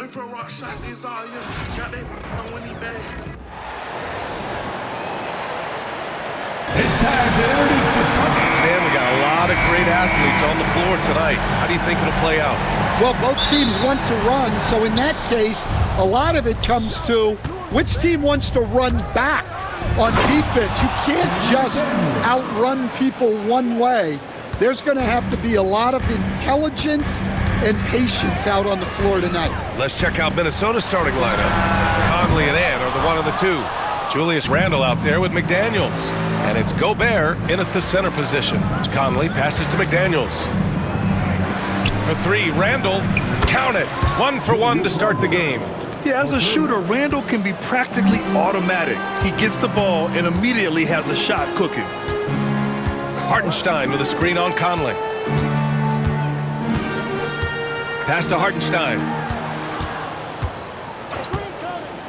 Hyper rock shots, these all you got that when he bang. It's time to introduce the starter. Stan, we got a lot of great athletes on the floor tonight. How do you think it'll play out? Well, both teams want to run, so in that case, a lot of it comes to which team wants to run back on defense. You can't just outrun people one way. There's going to have to be a lot of intelligence and patience out on the floor tonight. Let's check out Minnesota's starting lineup. Conley and Ant are the one of the two. Julius Randle out there with McDaniels. And it's Gobert in at the center position. Conley passes to McDaniels. For three, Randle, count it. 1 for 1 to start the game. Yeah, as a shooter, Randle can be practically automatic. He gets the ball and immediately has a shot cooking. Hartenstein with a screen on Conley. Pass to Hartenstein.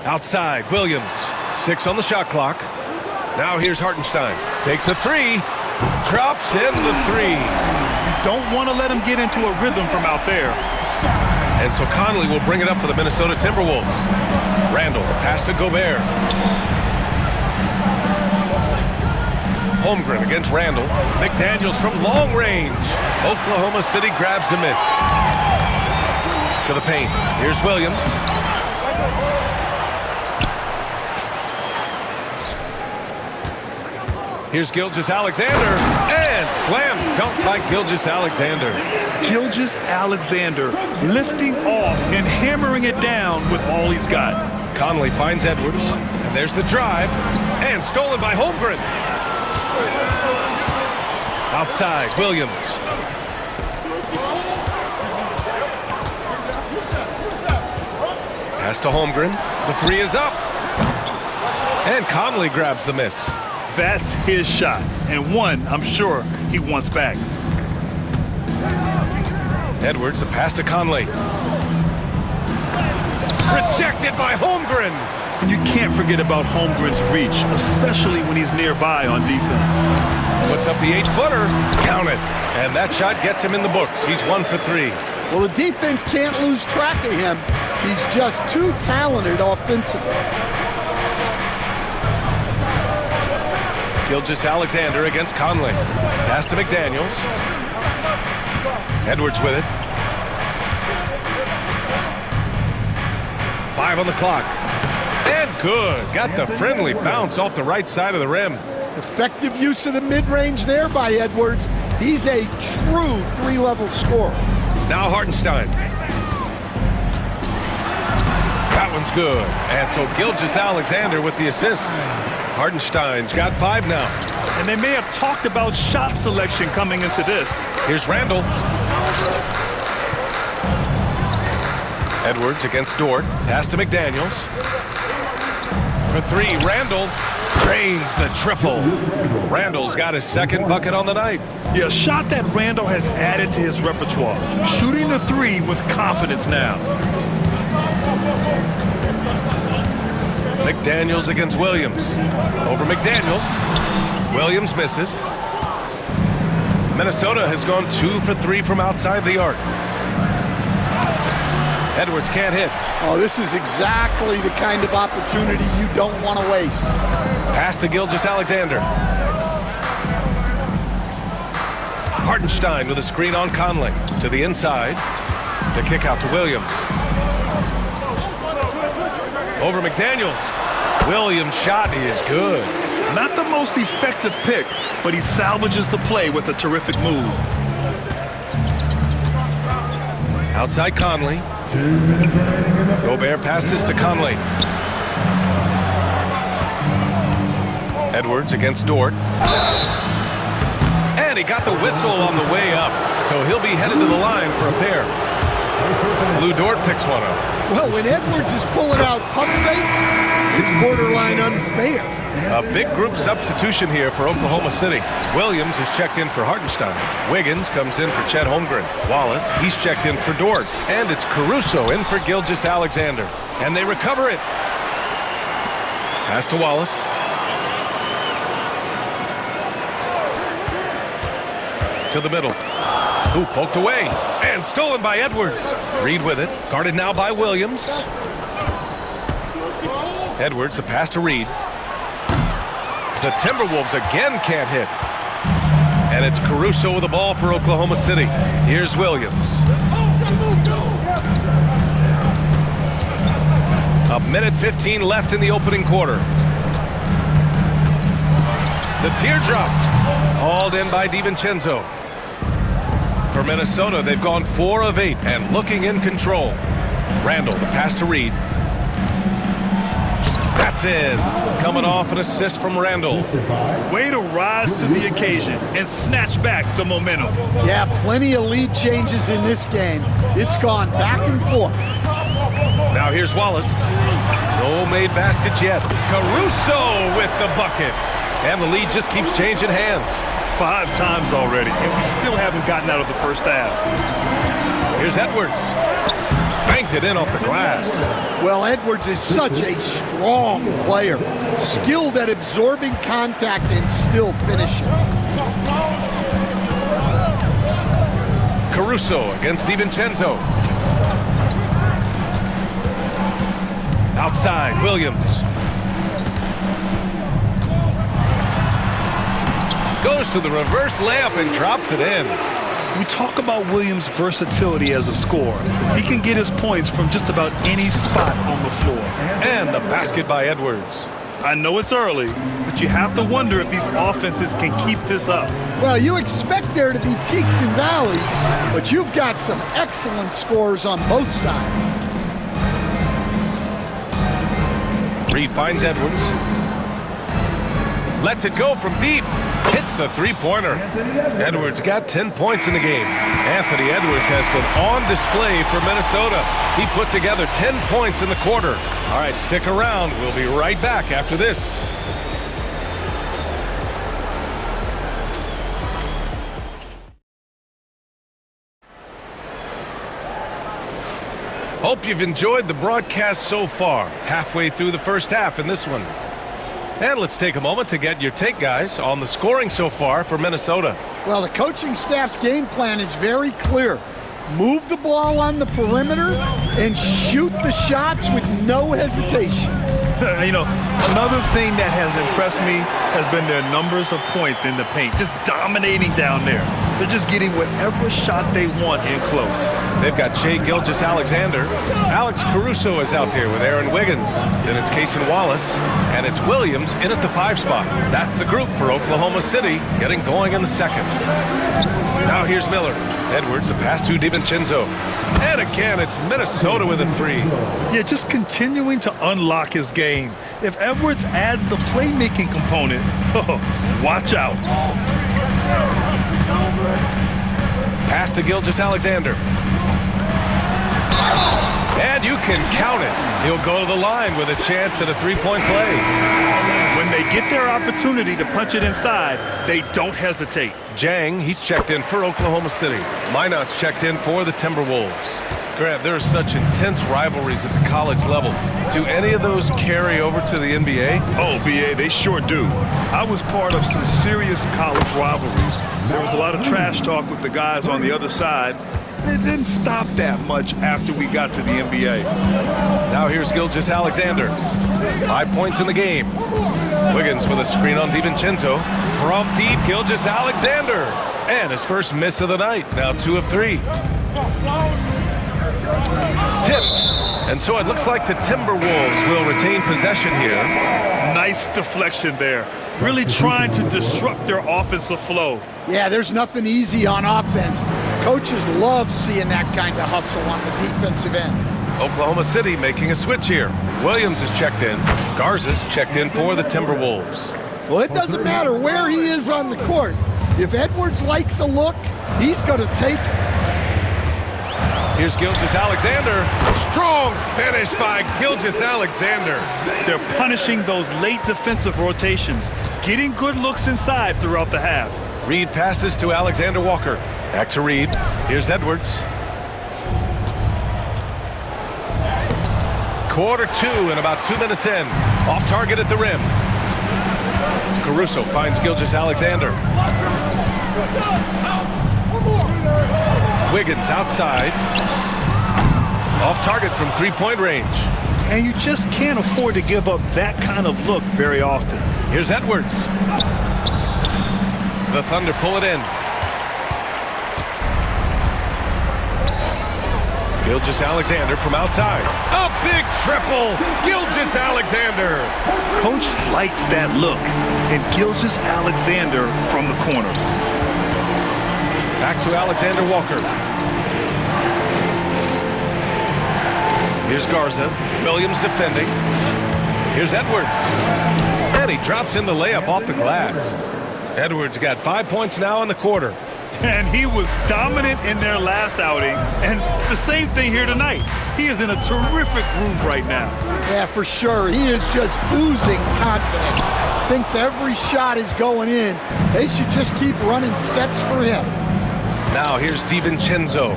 Outside, Williams. 6 on the shot clock. Now here's Hartenstein. Takes a three. Drops in the three. You don't want to let him get into a rhythm from out there. And so Conley will bring it up for the Minnesota Timberwolves. Randle, pass to Gobert. Holmgren against Randle. McDaniels from long range. Oklahoma City grabs a miss. To the paint. Here's Williams. Here's Gilgeous-Alexander. And slam dunk by Gilgeous-Alexander. Gilgeous-Alexander lifting off and hammering it down with all he's got. Conley finds Edwards. And there's the drive. And stolen by Holmgren. Outside, Williams. Pass to Holmgren. The three is up. And Conley grabs the miss. That's his shot, and one I'm sure he wants back. Edwards, a pass to Conley. Rejected by Holmgren. And you can't forget about Holmgren's reach, especially when he's nearby on defense. Puts up the 8-footer. Count it. And that shot gets him in the books. He's 1 for 3. Well, the defense can't lose track of him. He's just too talented offensively. Gilgeous-Alexander against Conley. Pass to McDaniels. Edwards with it. 5 on the clock. And good. Got the friendly bounce off the right side of the rim. Effective use of the mid-range there by Edwards. He's a true three-level scorer. Now Hartenstein. That one's good. And so Gilgeous-Alexander with the assist. Hartenstein's got 5 now. And they may have talked about shot selection coming into this. Here's Randle. Edwards against Dort. Pass to McDaniels. For 3, Randle drains the triple. Randle's got his second bucket on the night. Yeah, a shot that Randle has added to his repertoire. Shooting the 3 with confidence now. McDaniels against Williams. Over McDaniels. Williams misses. Minnesota has gone 2 for 3 from outside the arc. Edwards can't hit. Oh, this is exactly the kind of opportunity you don't want to waste. Pass to Gilgeous-Alexander. Hartenstein with a screen on Conley. To the inside. The kick out to Williams. Over McDaniels. Williams' shot is good. Not the most effective pick, but he salvages the play with a terrific move. Outside Conley. Gobert passes to Conley. Edwards against Dort. And he got the whistle on the way up, so he'll be headed to the line for a pair. Lou Dort picks one up. Well, when Edwards is pulling out pump fakes, it's borderline unfair. A big group substitution here for Oklahoma City. Williams is checked in for Hartenstein. Wiggins comes in for Chet Holmgren. Wallace, he's checked in for Dort. And it's Caruso in for Gilgeous-Alexander. And they recover it. Pass to Wallace. To the middle. Ooh, poked away. And stolen by Edwards. Reed with it. Guarded now by Williams. Edwards, a pass to Reed. The Timberwolves again can't hit. And it's Caruso with the ball for Oklahoma City. Here's Williams. A minute 15 left in the opening quarter. The teardrop. Hauled in by DiVincenzo. For Minnesota, they've gone 4 of 8 and looking in control. Randall, the pass to Reed. That's in. Coming off an assist from Randall. Way to rise to the occasion and snatch back the momentum. Yeah, plenty of lead changes in this game. It's gone back and forth. Now here's Wallace. No made baskets yet. Caruso with the bucket. And the lead just keeps changing hands. 5 times already, and we still haven't gotten out of the first half. Here's Edwards. Banked it in off the glass. Well, Edwards is such a strong player. Skilled at absorbing contact and still finishing. Caruso against DiVincenzo. Outside, Williams. Goes to the reverse layup and drops it in. We talk about Williams' versatility as a scorer. He can get his points from just about any spot on the floor. And the basket by Edwards. I know it's early, but you have to wonder if these offenses can keep this up. Well, you expect there to be peaks and valleys, but you've got some excellent scores on both sides. Reed finds Edwards. Lets it go from deep. Hits the three-pointer. Edwards got 10 points in the game. Anthony Edwards has been on display for Minnesota. He put together 10 points in the quarter. All right, stick around. We'll be right back after this. Hope you've enjoyed the broadcast so far. Halfway through the first half in this one. And let's take a moment to get your take, guys, on the scoring so far for Minnesota. Well, the coaching staff's game plan is very clear. Move the ball on the perimeter and shoot the shots with no hesitation. You know, another thing that has impressed me has been their numbers of points in the paint, just dominating down there. They're just getting whatever shot they want in close. They've got Shai Gilgeous-Alexander. Alex Caruso is out there with Aaron Wiggins. Then it's Cason Wallace, and it's Williams in at the 5 spot. That's the group for Oklahoma City, getting going in the second. Now here's Miller. Edwards, a pass to DiVincenzo. And again, it's Minnesota with a 3. Yeah, just continuing to unlock his game. If Edwards adds the playmaking component, watch out. Pass to Gilgeous-Alexander. And you can count it. He'll go to the line with a chance at a 3-point play. When they get their opportunity to punch it inside, they don't hesitate. Jang, he's checked in for Oklahoma City. Minot's checked in for the Timberwolves. Grant, there are such intense rivalries at the college level. Do any of those carry over to the NBA? Oh, BA, they sure do. I was part of some serious college rivalries. There was a lot of trash talk with the guys on the other side. It didn't stop that much after we got to the NBA. Now here's Gilgeous-Alexander. 5 points in the game. Wiggins with a screen on DiVincenzo. From deep, Gilgeous-Alexander. And his first miss of the night. Now 2 of 3. Tipped. And so it looks like the Timberwolves will retain possession here. Nice deflection there. Really trying to disrupt their offensive flow. Yeah, there's nothing easy on offense. Coaches love seeing that kind of hustle on the defensive end. Oklahoma City making a switch here. Williams is checked in. Garza's checked in for the Timberwolves. Well, it doesn't matter where he is on the court. If Edwards likes a look, he's going to take it. Here's Gilgeous-Alexander. Strong finish by Gilgeous-Alexander. They're punishing those late defensive rotations, getting good looks inside throughout the half. Reed passes to Alexander Walker. Back to Reed. Here's Edwards. Quarter 2 and about 2 minutes in. Off target at the rim. Caruso finds Gilgeous-Alexander. Wiggins outside. Off target from three-point range. And you just can't afford to give up that kind of look very often. Here's Edwards. The Thunder pull it in. Gilgeous-Alexander from outside. A big triple. Gilgeous-Alexander. Coach likes that look. And Gilgeous-Alexander from the corner. Back to Alexander Walker. Here's Garza. Williams defending. Here's Edwards. And he drops in the layup off the glass. Edwards got 5 points now in the quarter. And he was dominant in their last outing. And the same thing here tonight. He is in a terrific groove right now. Yeah, for sure. He is just oozing confidence. Thinks every shot is going in. They should just keep running sets for him. Now here's DiVincenzo.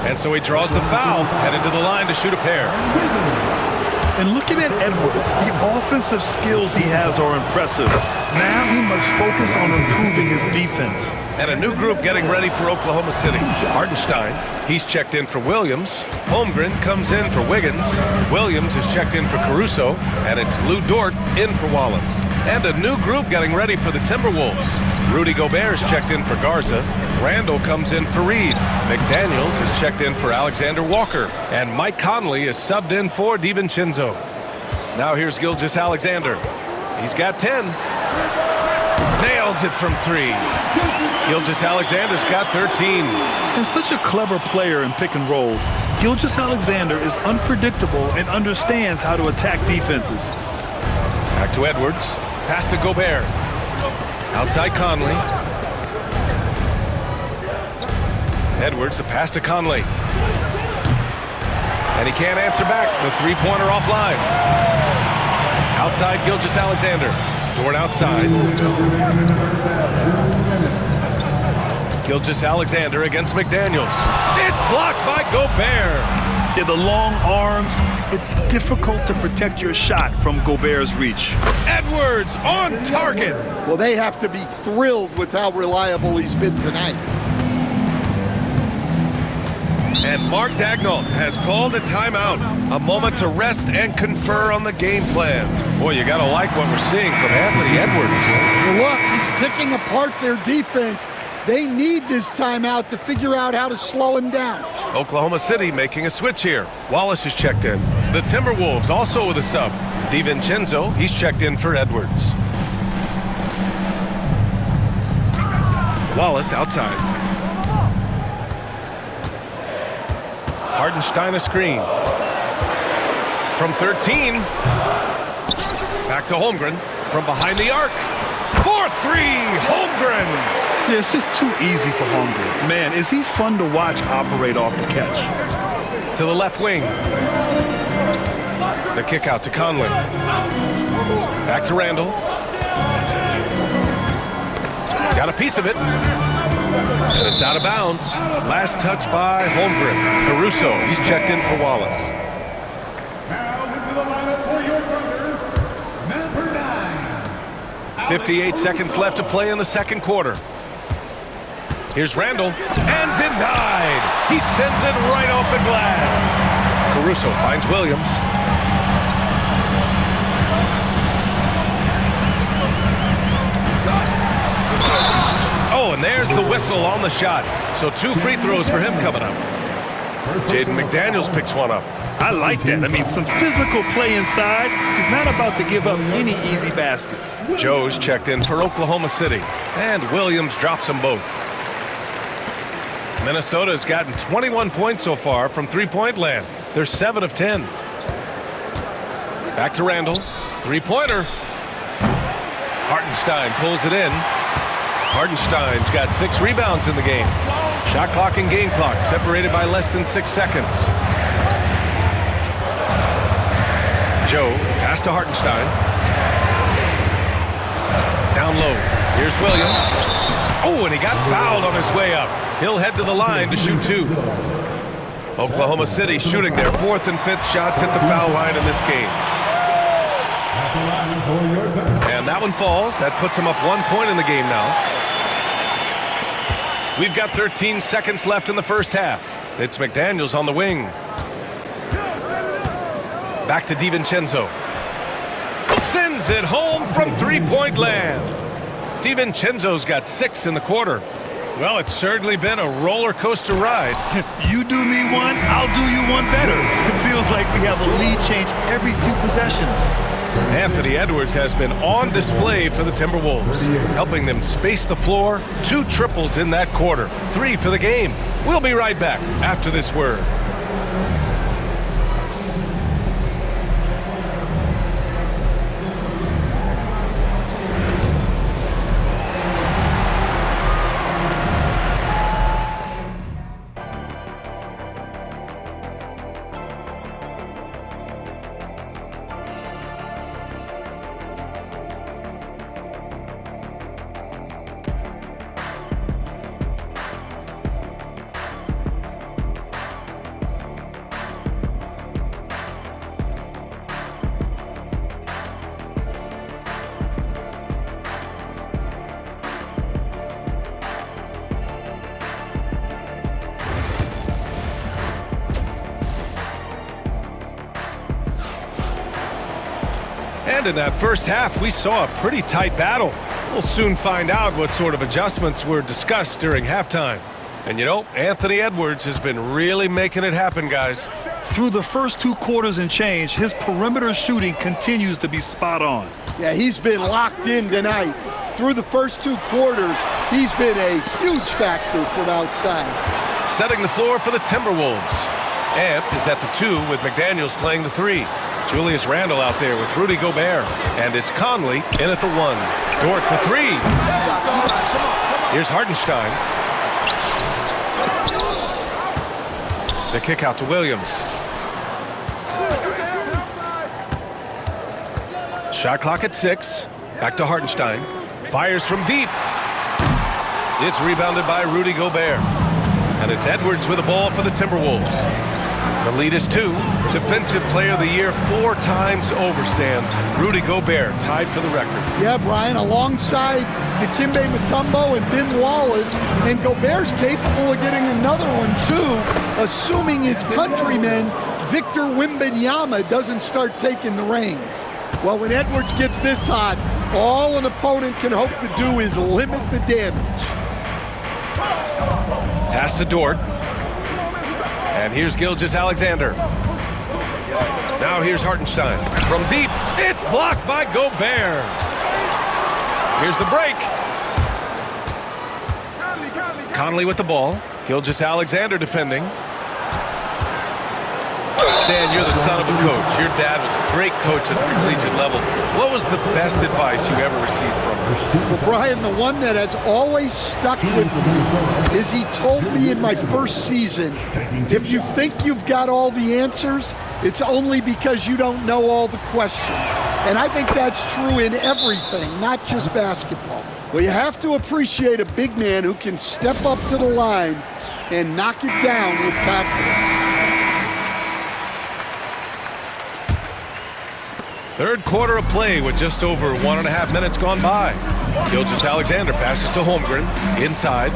And so he draws the foul, headed to the line to shoot a pair. And looking at Edwards, the offensive skills he has are impressive. Now he must focus on improving his defense. And a new group getting ready for Oklahoma City. Hartenstein, he's checked in for Williams. Holmgren comes in for Wiggins. Williams is checked in for Caruso. And it's Lou Dort in for Wallace. And a new group getting ready for the Timberwolves. Rudy Gobert is checked in for Garza. Randall comes in for Reed. McDaniels is checked in for Alexander Walker. And Mike Conley is subbed in for DiVincenzo. Now here's Gilgeous-Alexander. He's got 10. Nails it from 3. Gilgeous-Alexander's got 13. And such a clever player in pick and rolls. Gilgeous-Alexander is unpredictable and understands how to attack defenses. Back to Edwards. Pass to Gobert. Outside Conley. Edwards, the pass to Conley. And he can't answer back. The three-pointer offline. Outside Gilgeous-Alexander. Dort outside. Gilgeous-Alexander against McDaniels. It's blocked by Gobert. Yeah, the long arms, it's difficult to protect your shot from Gobert's reach. Edwards on target. Well, they have to be thrilled with how reliable he's been tonight. And Mark Daigneault has called a timeout. A moment to rest and confer on the game plan. Boy, you gotta like what we're seeing from Anthony Edwards. Well, look, he's picking apart their defense. They need this timeout to figure out how to slow him down. Oklahoma City making a switch here. Wallace is checked in. The Timberwolves also with a sub. DiVincenzo, he's checked in for Edwards. Wallace outside. Hartenstein a screen. From 13. Back to Holmgren. From behind the arc. 4-3, Holmgren. Yeah, it's just too easy for Holmgren. Man, is he fun to watch operate off the catch. To the left wing. The kick out to Conley. Back to Randall. Got a piece of it. And it's out of bounds. Last touch by Holmgren. Caruso, he's checked in for Wallace. Now into the lineup for your Thunder, number 9. 58 seconds left to play in the second quarter. Here's Randall. And denied. He sends it right off the glass. Caruso finds Williams. Oh, and there's the whistle on the shot. So 2 free throws for him coming up. Jaden McDaniels picks one up. I like that. I mean, some physical play inside. He's not about to give up any easy baskets. Joe's checked in for Oklahoma City. And Williams drops them both. Minnesota has gotten 21 points so far from three-point land. They're 7 of 10. Back to Randall. Three-pointer. Hartenstein pulls it in. Hartenstein's got 6 rebounds in the game. Shot clock and game clock separated by less than 6 seconds. Joe, pass to Hartenstein. Down low. Here's Williams. Oh, and he got fouled on his way up. He'll head to the line to shoot 2. Oklahoma City shooting their 4th and 5th shots at the foul line in this game. And that one falls. That puts him up 1 point in the game now. We've got 13 seconds left in the first half. It's McDaniels on the wing. Back to DiVincenzo. Sends it home from three-point land. DiVincenzo's got 6 in the quarter. Well, it's certainly been a roller coaster ride. You do me one, I'll do you one better. It feels like we have a lead change every few possessions. Anthony Edwards has been on display for the Timberwolves, helping them space the floor. 2 triples in that quarter, 3 for the game. We'll be right back after this word. And in that first half, we saw a pretty tight battle. We'll soon find out what sort of adjustments were discussed during halftime. And you know, Anthony Edwards has been really making it happen, guys. Through the first 2 quarters and change, his perimeter shooting continues to be spot on. Yeah, he's been locked in tonight. Through the first 2 quarters, he's been a huge factor from outside. Setting the floor for the Timberwolves. Ant is at the 2 with McDaniels playing the 3. Julius Randle out there with Rudy Gobert. And it's Conley in at the 1. Dort for 3. Here's Hartenstein. The kick out to Williams. Shot clock at 6. Back to Hartenstein. Fires from deep. It's rebounded by Rudy Gobert. And it's Edwards with the ball for the Timberwolves. The lead is 2. Defensive Player of the Year 4 times over, Stan. Rudy Gobert tied for the record. Yeah, Brian, alongside Dikembe Mutombo and Ben Wallace, and Gobert's capable of getting another one too, assuming his countryman Victor Wembanyama doesn't start taking the reins. Well, when Edwards gets this hot, all an opponent can hope to do is limit the damage. Pass to Dort. And here's Gilgeous-Alexander. Now here's Hartenstein. From deep, it's blocked by Gobert. Here's the break. Conley with the ball. Gilgeous-Alexander defending. Stan, you're the son of a coach. Your dad was a great coach at the collegiate level. What was the best advice you ever received from him? Well, Brian, the one that has always stuck with me is he told me in my first season, if you think you've got all the answers, it's only because you don't know all the questions. And I think that's true in everything, not just basketball. Well, you have to appreciate a big man who can step up to the line and knock it down with confidence. Third quarter of play with just over 1.5 minutes gone by. Gilgeous-Alexander passes to Holmgren. Inside.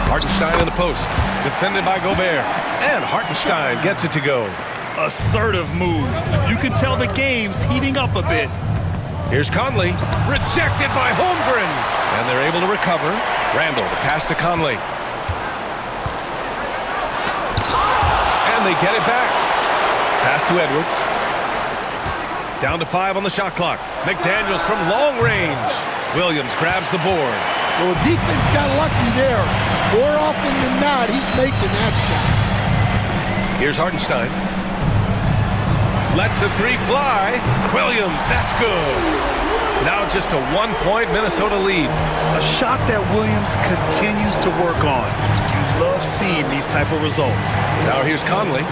Hartenstein in the post. Defended by Gobert. And Hartenstein gets it to go. Assertive move. You can tell the game's heating up a bit. Here's Conley. Rejected by Holmgren. And they're able to recover. Randle, the pass to Conley. And they get it back. Pass to Edwards. Down to 5 on the shot clock. McDaniels from long range. Williams grabs the board. Well, the defense got lucky there. More often than not, he's making that shot. Here's Hartenstein. Lets the 3 fly. Williams, that's good. Now just a 1-point Minnesota lead. A shot that Williams continues to work on. You love seeing these type of results. Now here's Conley.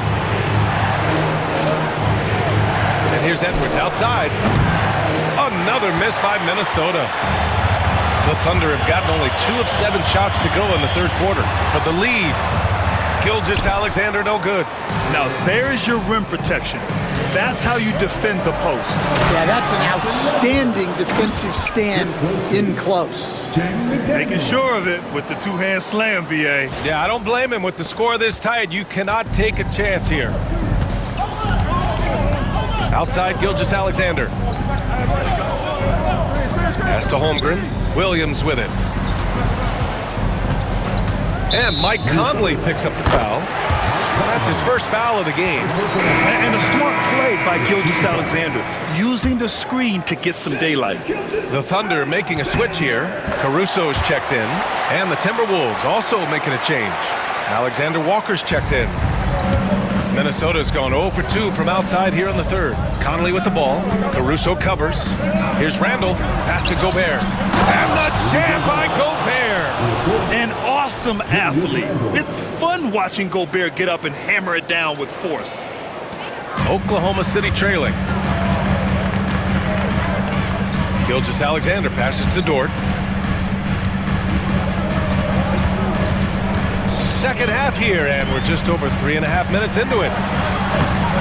And here's Edwards outside. Another miss by Minnesota. The Thunder have gotten only 2 of 7 shots to go in the third quarter for the lead. Gilgeous-Alexander no good. Now there's your rim protection. That's how you defend the post. Yeah, that's an outstanding defensive stand in close. Making sure of it with the two-hand slam, B.A. Yeah, I don't blame him. With the score this tight, you cannot take a chance here. Outside, Gilgeous-Alexander. Pass to Holmgren. Williams with it. And Mike Conley picks up the foul. That's his first foul of the game. And a smart play by Gilgeous-Alexander, using the screen to get some daylight. The Thunder making a switch here. Caruso's checked in. And the Timberwolves also making a change. Alexander Walker's checked in. Minnesota's gone 0 for 2 from outside here in the third. Conley with the ball. Caruso covers. Here's Randall. Pass to Gobert. And the jam by Gobert. An awesome athlete. It's fun watching Gobert get up and hammer it down with force. Oklahoma City trailing. Gilgeous-Alexander passes to Dort. Second half here, and we're just over 3.5 minutes into it.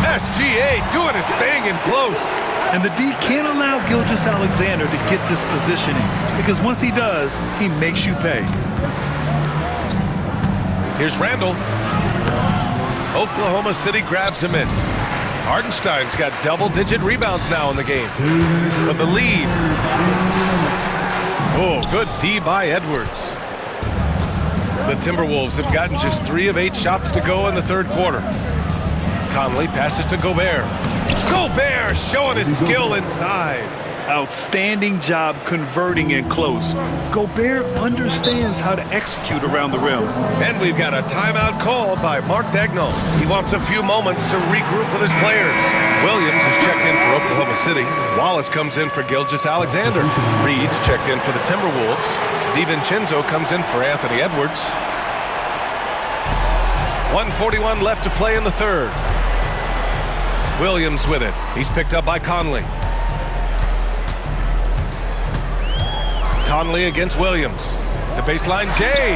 SGA doing his thing in close. And the D can't allow Gilgeous-Alexander to get this positioning, because once he does, he makes you pay. Here's Randall. Oklahoma City grabs a miss. Hardenstein's got double-digit rebounds now in the game for the lead. Oh, good D by Edwards. The Timberwolves have gotten just 3 of 8 shots to go in the third quarter. Conley passes to Gobert. Gobert showing his skill inside. Outstanding job converting in close. Gobert understands how to execute around the rim. And we've got a timeout called by Mark Daigneault. He wants a few moments to regroup with his players. Williams is checked in for Oklahoma City. Wallace comes in for Gilgeous-Alexander. Reed's checked in for the Timberwolves. DiVincenzo comes in for Anthony Edwards. 1:41 left to play in the third. Williams with it. He's picked up by Conley. Conley against Williams. The baseline, Jay.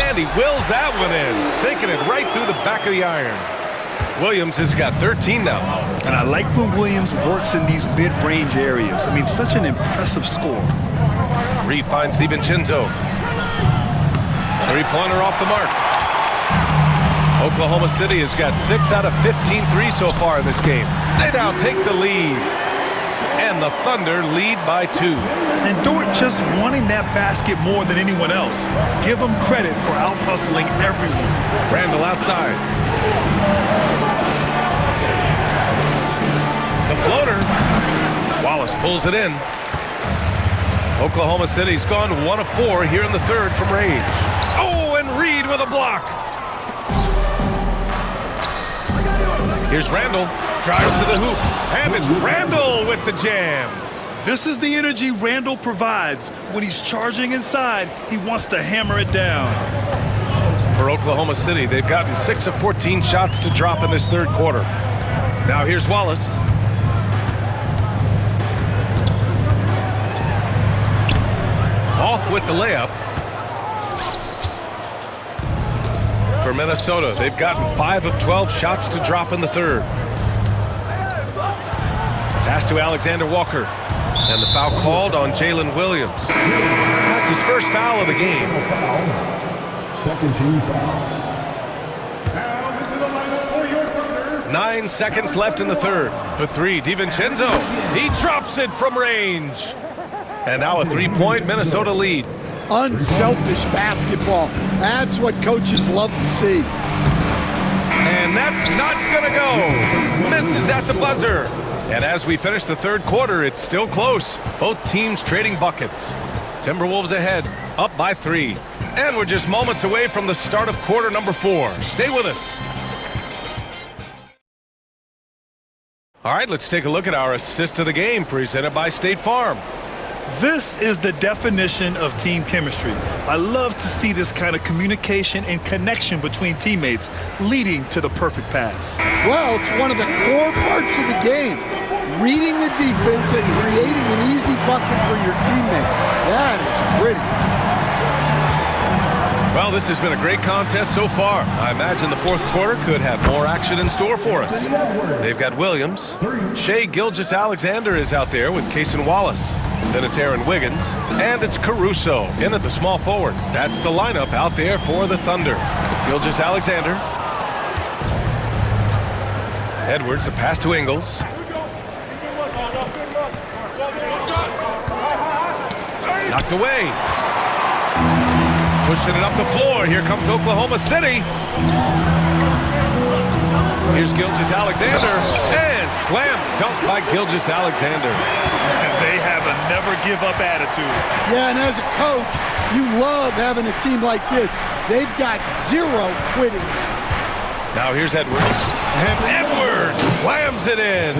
And he wills that one in, sinking it right through the back of the iron. Williams has got 13 now. And I like when Williams works in these mid-range areas. I mean, such an impressive score. Reed finds DiVincenzo. Three-pointer off the mark. Oklahoma City has got 6 out of 15 threes so far in this game. They now take the lead. And the Thunder lead by 2. And Dort just wanting that basket more than anyone else. Give him credit for out-hustling everyone. Randall outside. The floater. Wallace pulls it in. Oklahoma City's gone 1 of 4 here in the third from range. Oh, and Reed with a block. Here's Randall. Drives to the hoop. And it's Randall with the jam. This is the energy Randall provides. When he's charging inside, he wants to hammer it down. For Oklahoma City, they've gotten 6 of 14 shots to drop in this third quarter. Now here's Wallace. Off with the layup. For Minnesota, they've gotten 5 of 12 shots to drop in the third. Pass to Alexander Walker. And the foul called on Jalen Williams. That's his first foul of the game. Second team foul. Now into the lineup for your Thunder. 9 seconds left in the third. For 3, DiVincenzo. He drops it from range. And now a 3-point Minnesota lead. Unselfish basketball. That's what coaches love to see. And that's not gonna go. Misses at the buzzer. And as we finish the third quarter, it's still close. Both teams trading buckets. Timberwolves ahead, up by 3. And we're just moments away from the start of quarter number 4. Stay with us. All right, let's take a look at our assist of the game presented by State Farm. This is the definition of team chemistry. I love to see this kind of communication and connection between teammates leading to the perfect pass. Well, it's one of the core parts of the game. Reading the defense and creating an easy bucket for your teammate. That is pretty. Well, this has been a great contest so far. I imagine the fourth quarter could have more action in store for us. They've got Williams. Shea Gilgeous-Alexander is out there with Cason Wallace. Then it's Aaron Wiggins. And it's Caruso in at the small forward. That's the lineup out there for the Thunder. Gilgeous-Alexander. Edwards, a pass to Ingles. Knocked away. Pushing it up the floor. Here comes Oklahoma City. Here's Gilgeous-Alexander. And slam dunk by Gilgeous-Alexander. They have a never-give-up attitude. Yeah, and as a coach, you love having a team like this. They've got zero quitting. Now here's Edwards. And Edwards slams it in.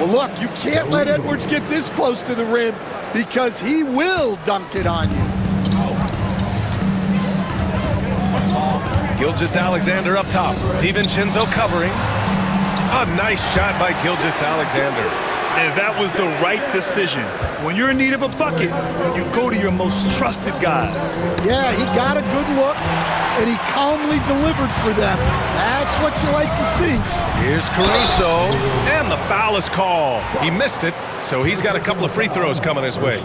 Well, look, you can't let Edwards get this close to the rim because he will dunk it on you. Gilgeous-Alexander up top. DiVincenzo covering. A nice shot by Gilgeous-Alexander. And that was the right decision. When you're in need of a bucket, you go to your most trusted guys. Yeah, he got a good look, and he calmly delivered for them. That's what you like to see. Here's Caruso, and the foul is called. He missed it, so he's got a couple of free throws coming his way.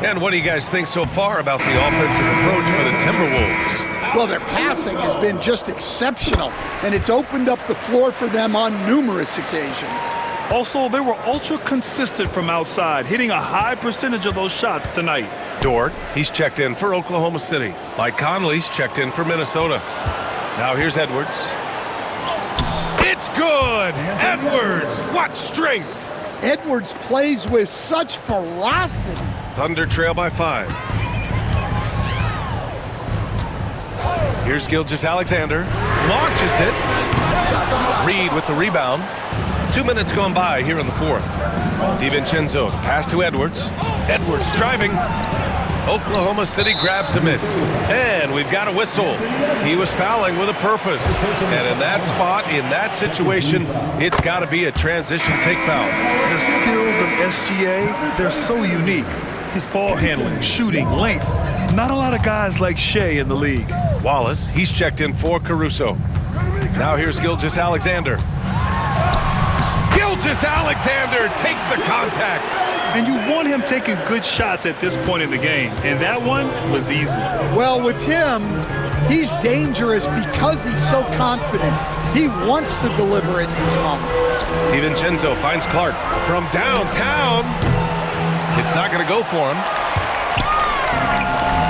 And what do you guys think so far about the offensive approach for the Timberwolves? Well, their passing has been just exceptional, and it's opened up the floor for them on numerous occasions. Also, they were ultra consistent from outside, hitting a high percentage of those shots tonight. Dort, he's checked in for Oklahoma City. Mike Conley's checked in for Minnesota. Now here's Edwards. It's good! Edwards, what strength! Edwards plays with such ferocity. Thunder trail by 5. Here's Gilgeous-Alexander. Launches it. Reed with the rebound. 2 minutes gone by here in the fourth. DiVincenzo, pass to Edwards. Edwards driving. Oklahoma City grabs a miss. And we've got a whistle. He was fouling with a purpose. And in that spot, in that situation, it's got to be a transition take foul. The skills of SGA, they're so unique. His ball handling, shooting, length. Not a lot of guys like Shea in the league. Wallace, he's checked in for Caruso. Now here's Gilgeous-Alexander. Gilgeous-Alexander takes the contact. And you want him taking good shots at this point in the game. And that one was easy. Well, with him, he's dangerous because he's so confident. He wants to deliver in these moments. DiVincenzo finds Clark from downtown. It's not going to go for him.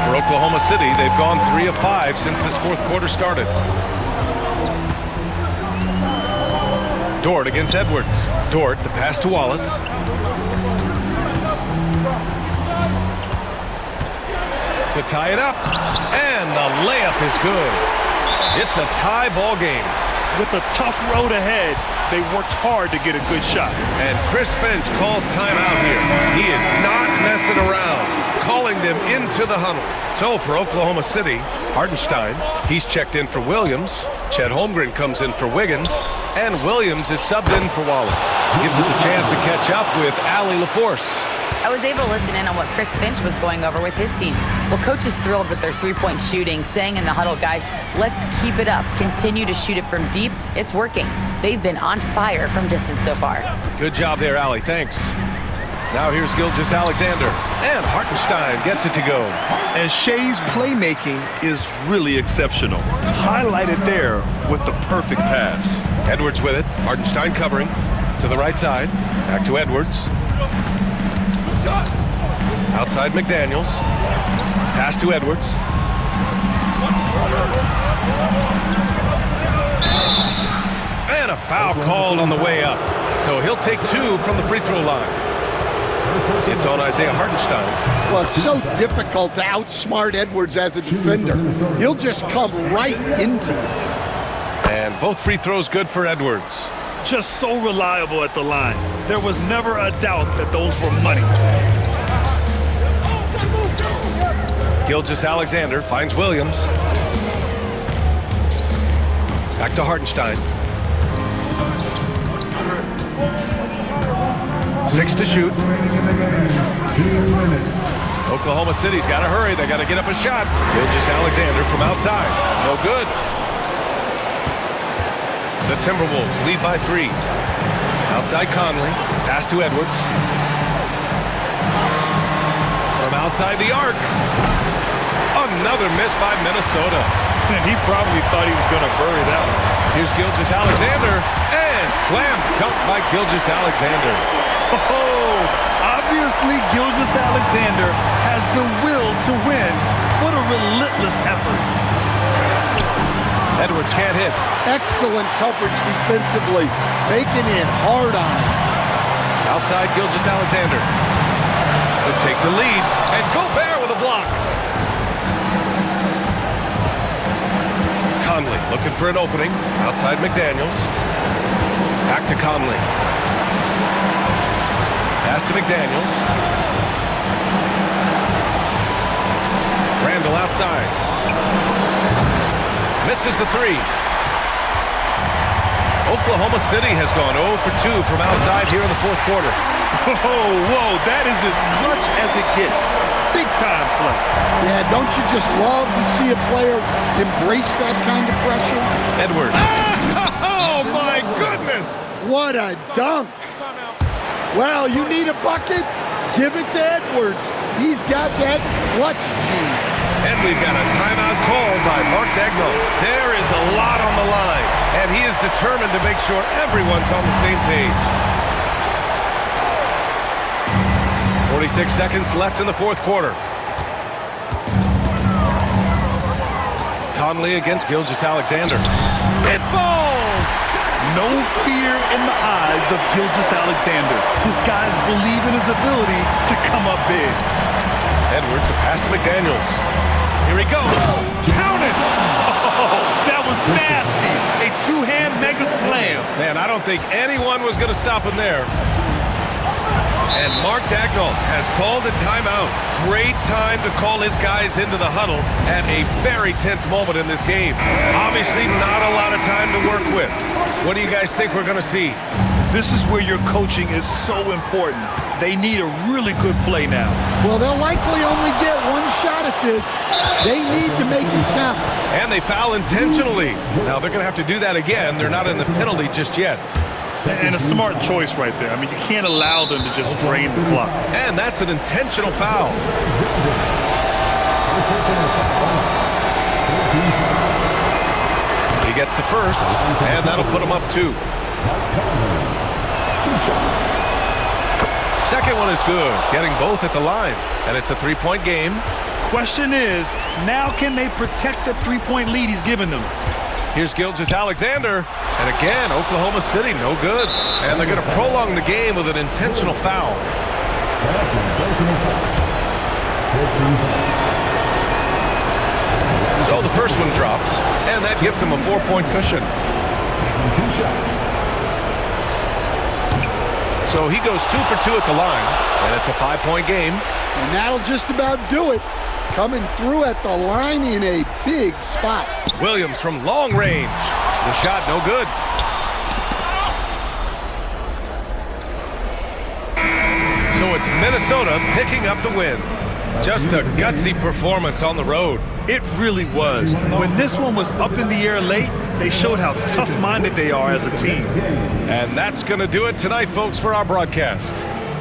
For Oklahoma City, they've gone 3 of 5 since this fourth quarter started. Dort against Edwards. Dort, the pass to Wallace. To tie it up. And the layup is good. It's a tie ball game. With a tough road ahead, they worked hard to get a good shot. And Chris Finch calls timeout here. He is not messing around, calling them into the huddle. So for Oklahoma City, Hartenstein, he's checked in for Williams. Chet Holmgren comes in for Wiggins. And Williams is subbed in for Wallace. Gives us a chance to catch up with Allie LaForce. I was able to listen in on what Chris Finch was going over with his team. Well, coach is thrilled with their three-point shooting, saying in the huddle, guys, let's keep it up. Continue to shoot it from deep. It's working. They've been on fire from distance so far. Good job there, Allie. Thanks. Now here's Gilgeous-Alexander. And Hartenstein gets it to go. And Shea's playmaking is really exceptional. Highlighted there with the perfect pass. Edwards with it. Hartenstein covering. To the right side. Back to Edwards. Outside McDaniels. Pass to Edwards. And a foul called on the way up. So he'll take 2 from the free throw line. It's on Isaiah Hartenstein. Well, it's so difficult to outsmart Edwards as a defender. He'll just come right into you. And both free throws good for Edwards. Just so reliable at the line. There was never a doubt that those were money. Gilgeous-Alexander finds Williams. Back to Hartenstein. 6 to shoot. 2 minutes. Oklahoma City's got to hurry. They got to get up a shot. Gilgeous-Alexander from outside. No good. The Timberwolves lead by 3. Outside Conley. Pass to Edwards. From outside the arc. Another miss by Minnesota. And he probably thought he was going to bury that one. Here's Gilgeous-Alexander. And slam dunk by Gilgeous-Alexander. Oh, obviously Gilgeous-Alexander has the will to win. What a relentless effort. Edwards can't hit. Excellent coverage defensively, making it hard on him. Outside Gilgeous-Alexander to take the lead. And Gobert with a block. Conley looking for an opening. Outside McDaniels. Back to Conley. Pass to McDaniels. Randall outside. Misses the 3. Oklahoma City has gone 0 for 2 from outside here in the fourth quarter. Oh, whoa, that is as clutch as it gets. Big time play. Yeah, don't you just love to see a player embrace that kind of pressure? Edwards. Oh, my goodness. What a dunk. Well, you need a bucket? Give it to Edwards. He's got that clutch gene. And we've got a timeout called by Mark Daigneault. There is a lot on the line, and he is determined to make sure everyone's on the same page. 46 seconds left in the fourth quarter. Conley against Gilgeous-Alexander. It falls! No fear in the eyes of Gilgeous-Alexander. This guy's believe in his ability to come up big. Edwards, a pass to McDaniels. Here he goes. Count it! Oh, that was nasty. A two-hand mega slam. Man, I don't think anyone was going to stop him there. And Mark Daigneault has called a timeout. Great time to call his guys into the huddle at a very tense moment in this game. Obviously, not a lot of time to work with. What do you guys think we're going to see? This is where your coaching is so important. They need a really good play now. Well, they'll likely only get one shot at this. They need to make it count. And they foul intentionally. Now, they're going to have to do that again. They're not in the penalty just yet. And a smart choice right there. I mean, you can't allow them to just drain the clock. And that's an intentional foul. He gets the first, and that'll put him up 2. Second one is good, getting both at the line. And it's a 3-point game. Question is, now can they protect the 3-point lead he's given them? Here's Gilgeous-Alexander. And again, Oklahoma City, no good. And they're going to prolong the game with an intentional foul. So the first one drops, and that gives them a 4-point cushion. So he goes 2 for 2 at the line, and it's a 5-point game. And that'll just about do it. Coming through at the line in a big spot. Williams from long range. The shot no good. So it's Minnesota picking up the win. Just a gutsy performance on the road. It really was. When this one was up in the air late, they showed how tough-minded they are as a team. And that's going to do it tonight, folks, for our broadcast.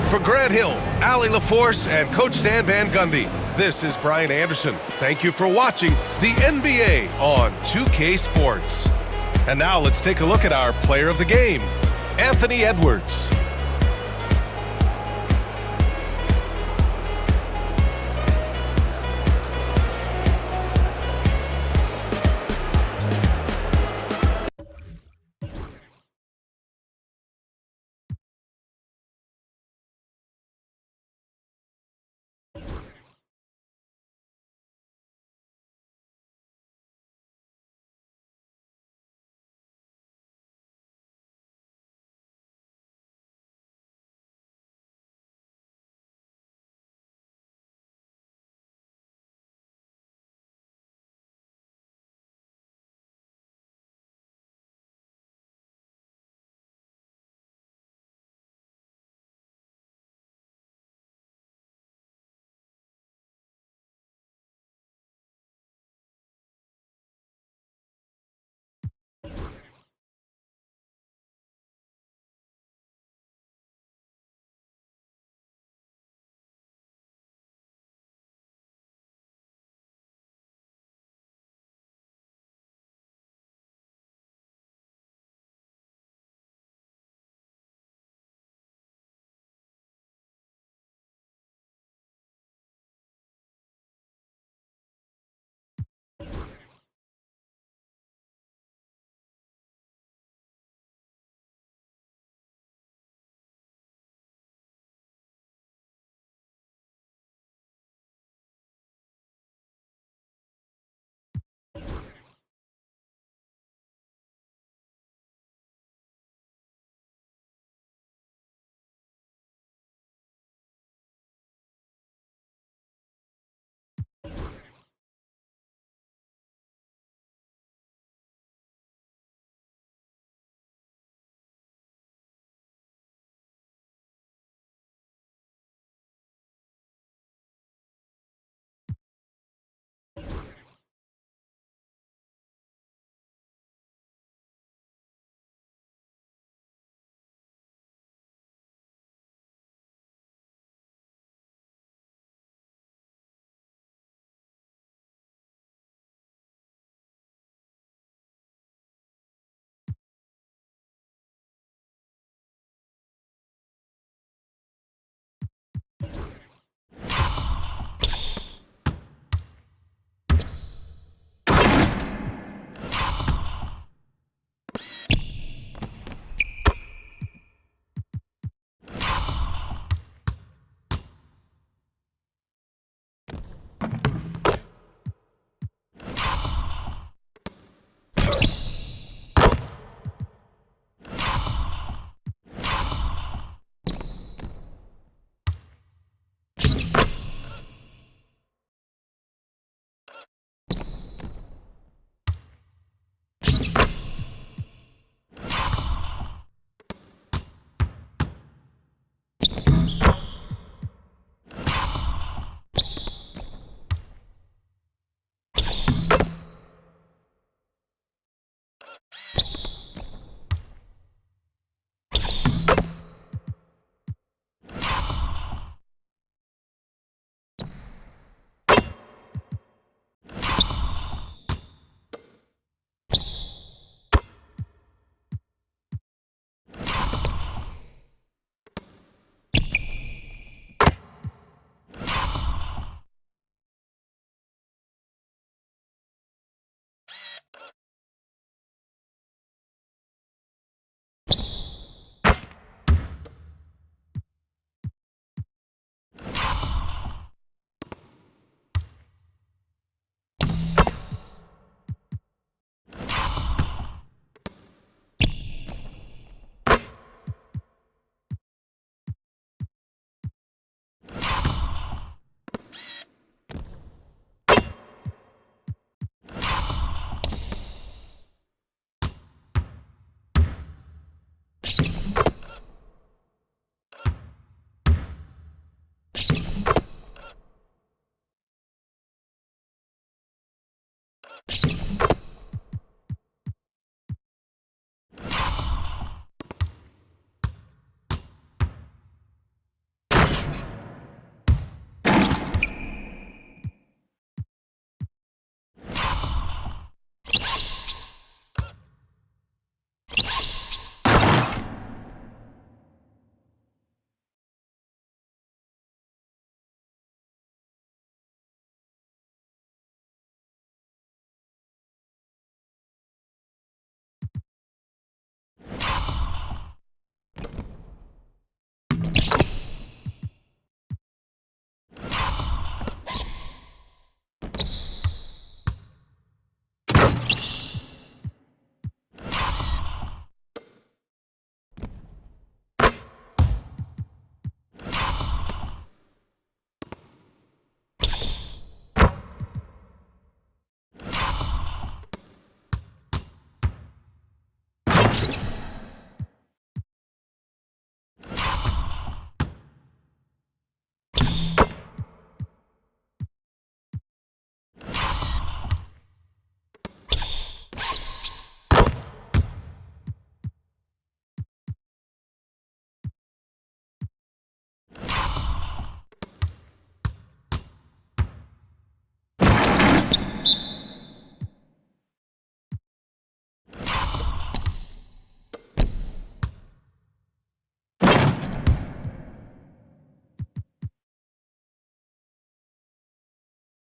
For Grant Hill, Allie LaForce, and Coach Stan Van Gundy, this is Brian Anderson. Thank you for watching the NBA on 2K Sports. And now let's take a look at our player of the game, Anthony Edwards.